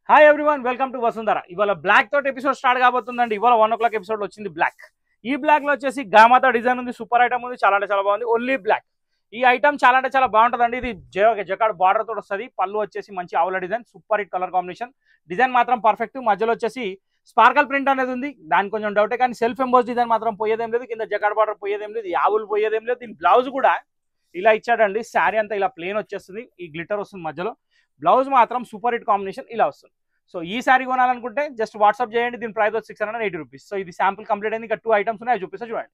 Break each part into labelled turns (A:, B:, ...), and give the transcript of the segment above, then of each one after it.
A: Hi everyone, welcome to Vasundhara. ఇవాళ black తోటి episode start కాబోతుందండి. ఇవాళ 1 o'clock ఎపిసోడ్ వచ్చింది బ్లాక్. ఈ బ్లాక్ లో వచ్చేసి గామాతో డిజైన్ ఉంది, సూపర్ ఐటమ్ ఉంది, చాలా అంటే చాలా బాగుంది. Only black. ఈ ఐటమ్ చాలా అంటే చాలా బాగుంటుందండి. ఇది జకార్డ్ బార్డర్ తోటి వస్తుంది. పళ్ళు వచ్చేసి మంచి ఆవుల design, super hit colour combination. Design మాత్రం పర్ఫెక్ట్. మధ్యలో వచ్చేసి స్పార్కల్ ప్రింట్ అనేది ఉంది, దాని కొంచెం డౌటే, కానీ సెల్ఫ్ ఎంబోస్ డిజైన్ మాత్రం పోయేదేం లేదు. కింద జకార్డ్ బార్డర్ పోయేదేం లేదు, ఆవులు పోయేదేం లేదు. దీని బ్లౌజ్ కూడా ఇలా ఇచ్చాడండి. శారీ అంతా ఇలా ప్లేన్ వచ్చేస్తుంది, ఈ గ్లిటర్ వస్తుంది మధ్యలో. బ్లౌజ్ మాత్రం సూపర్ హిట్ కాంబినేషన్ ఇలా వస్తుంది. సో ఈ సారీ కొనాలనుకుంటే జస్ట్ వాట్సాప్ చేయండి. దీని ప్రైస్ వచ్చి 680 రూపీస్. సో ఇది శాంపుల్ కంప్లీట్ అయింది. ఇంకా 2 ఐటమ్స్ ఉన్నాయి, చూపిస్తా చూడండి.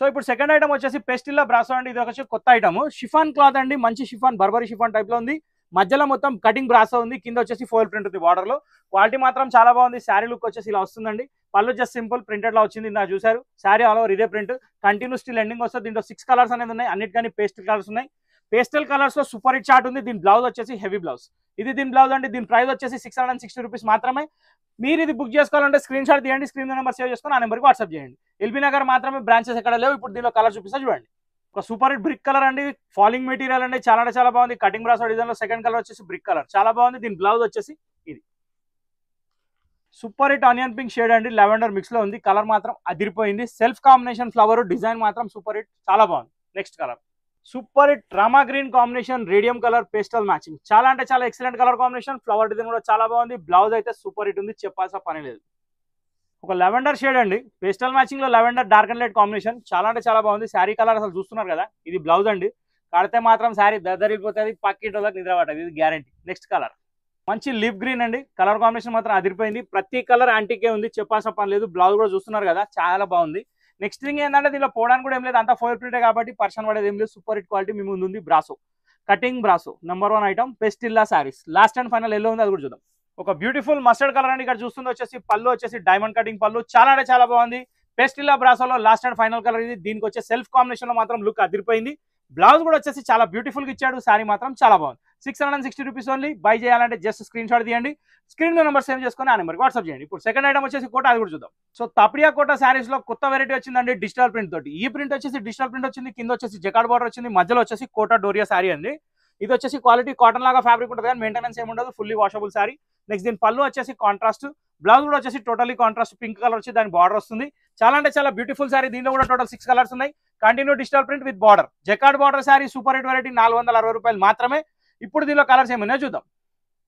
A: సో ఇప్పుడు సెకండ్ ఐటమ్ వచ్చేసి పెస్టిల్లా బ్రాసో అండి. ఇది వచ్చి కొత్త ఐటమ్, షిఫాన్ క్లాత్ అండి. మంచి షిఫాన్, బర్బరీ షిఫాన్ టైప్ లో ఉంది. మధ్యలో మొత్తం కటింగ్ బ్రాసో ఉంది, కింద వచ్చేసి ఫోయిల్ ప్రింట్ ఉంది బార్డర్ లో. క్వాలిటీ మాత్రం చాలా బాగుంది. శారీ లుక్ వచ్చేసి ఇలా వస్తుందండి. పళ్ళు జస్ట్ సింపుల్ ప్రింటెడ్ లా వచ్చింది, నా చూసారు. శారీ ఆల్ ఓవర్ ఇదే ప్రింట్, కంటిన్యూ స్టిల్ ఎండింగ్ వస్తుంది. దీంట్లో 6 కలర్స్ అనేది ఉన్నాయి, అన్నిటికీ పేస్టల్ కలర్స్ ఉన్నాయి. పేస్టల్ కలర్స్ లో సూపర్ హిట్ చార్ట్ ఉంది. దీని బ్లౌజ్ వచ్చేసి హెవీ బ్లౌజ్. ఇది దీని బ్లౌజ్ అండి. దీని ప్రైస్ వచ్చేసి 660 రూపీస్ మాత్రమే. మీరు ఇది బుక్ చేసుకోవాలంటే స్క్రీన్ షాట్ తీయండి, స్క్రీన్ నెంబర్ సేవ్ చేసుకుని ఆ నెంబర్కి వాట్సాప్ చేయండి. ఎల్బీ నగర్ మాత్రమే, బ్రాంచెస్ ఎక్కడ లేవు. ఇప్పుడు దీనిలో కలర్ చూపిస్తా చూడండి. ఒక సూపర్ హిట్ బ్రిక్ కలర్ అండి, ఫాలింగ్ మెటీరియల్ అండి, చాలా అంటే చాలా బాగుంది. కటింగ్ బ్రాసో డిజైన్ లో సెకండ్ కలర్ వచ్చేసి బ్రిక్ కలర్, చాలా బాగుంది. దీని బ్లౌజ్ వచ్చేసి ఇది super hit onion pink shade అండి, లెవెండర్ మిక్స్ లో ఉంది. కలర్ మాత్రం అదిరిపోయింది. సెల్ఫ్ కాంబినేషన్ ఫ్లవర్ డిజైన్ మాత్రం సూపర్ హిట్, చాలా బాగుంది. Next colour super hit Rama green combination, radium colour, pastel matching, చాలా అంటే చాలా excellent colour combination. Flower design కూడా చాలా బాగుంది. బ్లౌజ్ అయితే సూపర్ హిట్ ఉంది, చెప్పాల్సిన పని లేదు. ఒక లెవెండర్ షేడ్ అండి, పేస్టల్ మ్యాచింగ్ లో lavender dark and light combination, చాలా అంటే చాలా బాగుంది. శారీ కలర్ అసలు చూస్తున్నారు కదా, ఇది బ్లౌజ్ అండి. కడితే మాత్రం శారీ దద్దరిపోతుంది, పక్కింటోళ్ళకి నిద్ర పట్టదు, ఇది గ్యారంటీ. నెక్స్ట్ కలర్ మంచి లిప్ గ్రీన్ అండి, కలర్ కాంబినేషన్ మాత్రం అదిరిపోయింది. ప్రతి కలర్ యాంటికే ఉంది, చెప్పాల్సిన పని లేదు. బ్లౌజ్ కూడా చూస్తున్నారు కదా, చాలా బాగుంది. నెక్స్ట్ థింగ్ ఏంటంటే దీనిలో పోవడానికి కూడా ఏం లేదు, అంతా ఫోర్ ప్రింటే కాబట్టి పర్సన్ పడేది ఏం లేదు. సూపర్ హిట్ క్వాలిటీ మీ ముందు ఉంది. Brasso cutting brasso number 1 item పెస్టిల్లా sarees. Last and final yellow ఉంది, అది కూడా చూద్దాం. ఒక బ్యూటిఫుల్ మస్టర్డ్ కలర్ అండి. ఇక్కడ చూస్తుంది వచ్చేసి పళ్ళు వచ్చేసి డైమండ్ కటింగ్ పళ్ళు, చాలా అంటే చాలా బాగుంది. పెస్టిల్లా బ్రాసోలో లాస్ట్ అండ్ ఫైనల్ కలర్ ఇది. దీనికి వచ్చే సెల్ఫ్ కాంబినేషన్ లో మాత్రం లుక్ అదిరిపోయింది. బ్లౌజ్ కూడా వచ్చేసి చాలా బ్యూటిఫుల్ గా ఇచ్చాడు. శారీ మాత్రం చాలా బాగుంది. 660 రూపీస్ ఓన్లీ. బై చేయాలంటే జస్ట్ స్క్రీన్ షాట్ తీయండి, స్క్రీన్ మీద నెంబర్ సేవ్ చేసుకుని ఆ నెంబర్కి వాట్సాప్ చేయండి. ఇప్పుడు సెకండ్ ఐటమ్ వచ్చేసి కోట, అది కూడా చూద్దాం. సో తపిడియా కోట శారీస్ లో కొత్త వెరైటీ వచ్చిందండి, డిజిటల్ ప్రింట్ తోటి. ఈ ప్రింట్ వచ్చేసి డిజిటల్ ప్రింట్ వచ్చింది, కింద వచ్చేసి జకార్డ్ బార్డర్ వచ్చింది, మధ్యలో వచ్చేసి కోటా డోరియా శారీ అండి. ఇది వచ్చేసి క్వాలిటీ కాటన్ లాగా ఫ్యాబ్రిక్ ఉంటుంది, కానీ మెయింటెనెన్స్ ఏమి ఉండదు, ఫుల్లీ వాషబుల్ శారీ. నెక్స్ట్ దీని పళ్ళు వచ్చేసి కాంట్రాస్ట్, బ్లౌజ్ కూడా వచ్చేసి టోటలీ కాంట్రాస్ట్ పింక్ కలర్ వచ్చి దాని బార్డర్ వస్తుంది. చాలా అంటే చాలా బ్యూటిఫుల్ శారీ. దీనిలో కూడా టోటల్ 6 కలర్స్ ఉన్నాయి. Continue digital print with border, jacquard border sari, super hit variety, 460 రూపాయలు మాత్రమే. ఇప్పుడు దీనిలో కలర్స్ ఏమైనా చూద్దాం.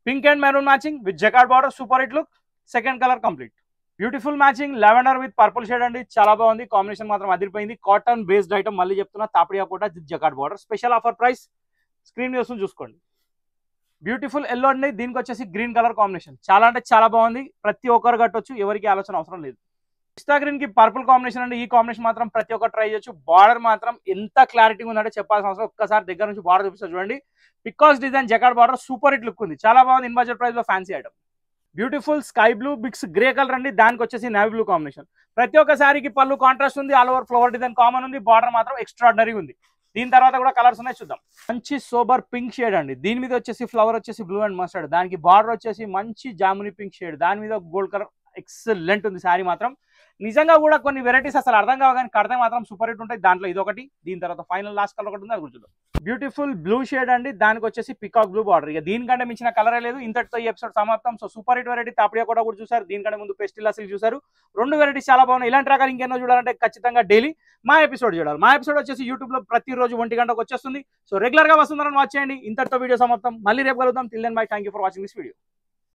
A: Pink and maroon matching with jacquard border, super hit look. Second colour complete. Beautiful matching lavender with purple shade అండి, చాలా బాగుంది. కాంబినేషన్ మాత్రం అదిరిపోయింది. కాటన్ బేస్డ్ ఐటమ్, మళ్ళీ చెప్తున్నా, తాపిడియా Kota jacquard border. Special offer price screen news చూసుకోండి. బ్యూటిఫుల్ ఎల్లో అండి, దీనికి వచ్చేసి గ్రీన్ కలర్ కాంబినేషన్, చాలా అంటే చాలా బాగుంది. ప్రతి ఒక్కరు కట్టొచ్చు, ఎవరికి ఆలోచన అవసరం లేదు. పిస్తా గ్రీన్ కి పర్పుల్ కాంబినేషన్ అండి. ఈ కాంబినేషన్ మాత్రం ప్రతి ఒక్కరు ట్రై చేయొచ్చు. బార్డర్ మాత్రం ఎంత క్లారిటీ ఉందంటే చెప్పాల్సిన అవసరం. ఒక్కసారి దగ్గర నుంచి బార్డర్ చూపిస్తా చూడండి. పికాస్ design jacquard border, super hit look ఉంది, చాలా బాగుంది. ఇన్ బడ్జెట్ ప్రైస్ లో fancy item. Beautiful sky blue mix grey colour అండి, దానికి వచ్చేసి నేవీ బ్లూ కాంబినేషన్. ప్రతి ఒక్క శారీకి పళ్ళు కాంట్రాస్ట్ ఉంది, all over flower design common ఉంది. బార్డర్ మాత్రం ఎక్స్ట్రాడినరీ ఉంది. దీని తర్వాత కూడా కలర్స్ ఉన్నాయి, చూద్దాం. మంచి సోబర్ పింక్ షేడ్ అండి, దీని మీద వచ్చేసి ఫ్లవర్ వచ్చేసి బ్లూ అండ్ మస్టర్డ్, దానికి బార్డర్ వచ్చేసి మంచి జాముని పింక్ షేడ్, దాని మీద గోల్డ్ కలర్, ఎక్సలెంట్ ఉంది శారీ మాత్రం. నిజంగా కూడా కొన్ని వెరైటీస్ అసలు అర్థం కావు, కానీ కడితే మాత్రం సూపర్ హిట్ ఉంటాయి. దాంట్లో ఇది ఒకటి. దీని తర్వాత ఫైనల్ లాస్ట్ కలర్ ఒకటి ఉంది, అది చూద్దాం. బ్యూటిఫుల్ బ్లూ షేడ్ అండి, దానికి వచ్చేసి పికాక్ బ్లూ బార్డర్. ఇక దీనికంటే మించిన కలరే లేదు. ఇంతటితో ఈ ఎపిసోడ్ సమాప్తం. So super hit variety Tapidiya కూడా చూసారు, దీనికంటే ముందు పెస్టిల్లా సిల్క్ చూసారు. 2 వెరైటీస్ చాలా బాగున్నాయి. ఇలాంటి రకాలు ఇంకెన్నో చూడాలంటే ఖచ్చితంగా డైలీ మా ఎపిసోడ్ చూడాలి. మా ఎపిసోడ్ వచ్చేసి యూట్యూబ్ లో ప్రతిరోజు 1 గంటకు వచ్చేస్తుంది. సో రెగ్యులర్ గా వస్తుందని వాచ్ చేయండి. ఇంతటితో వీడియో సమాప్తం. మళ్ళీ రేపు కలుద్దాం. Till then bye, thank you for watching this video.